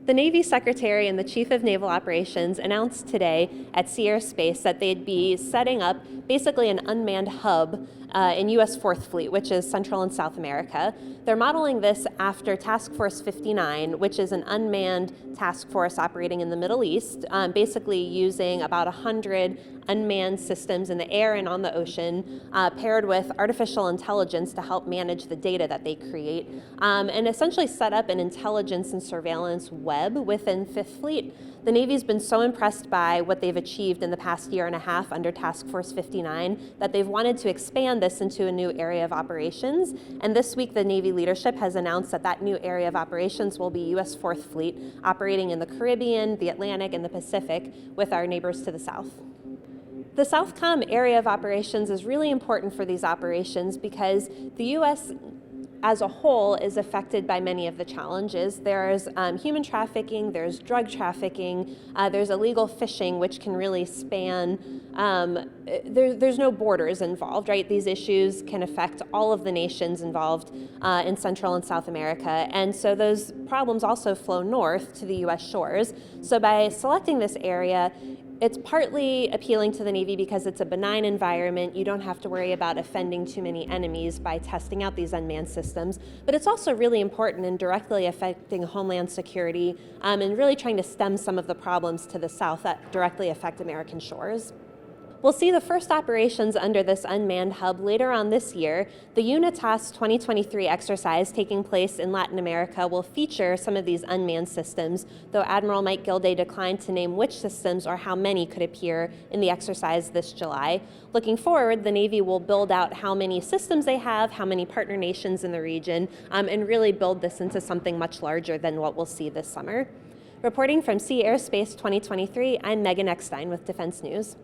The Navy Secretary and the Chief of Naval Operations announced today at Sea Air Space that they'd be setting up basically an unmanned hub in U.S. 4th Fleet, which is Central and South America. They're modeling this after Task Force 59, which is an unmanned task force operating in the Middle East, basically using about 100 unmanned systems in the air and on the ocean, paired with artificial intelligence to help manage the data that they create, and essentially set up an intelligence and surveillance web within 5th Fleet. The Navy's been so impressed by what they've achieved in the past year and a half under Task Force 59 that they've wanted to expand this into a new area of operations. And this week, the Navy leadership has announced that that new area of operations will be U.S. 4th Fleet, operating in the Caribbean, the Atlantic, and the Pacific with our neighbors to the south. The SOUTHCOM area of operations is really important for these operations because the U.S. as a whole is affected by many of the challenges. There's human trafficking, there's drug trafficking, there's illegal fishing, which can really span, there's no borders involved, right? These issues can affect all of the nations involved in Central and South America. And so those problems also flow north to the US shores. So by selecting this area, it's partly appealing to the Navy because it's a benign environment. You don't have to worry about offending too many enemies by testing out these unmanned systems. But it's also really important in directly affecting homeland security and really trying to stem some of the problems to the south that directly affect American shores. We'll see the first operations under this unmanned hub later on this year. The UNITAS 2023 exercise taking place in Latin America will feature some of these unmanned systems, though Admiral Mike Gilday declined to name which systems or how many could appear in the exercise this July. Looking forward, the Navy will build out how many systems they have, how many partner nations in the region, and really build this into something much larger than what we'll see this summer. Reporting from Sea Air Space 2023, I'm Megan Eckstein with Defense News.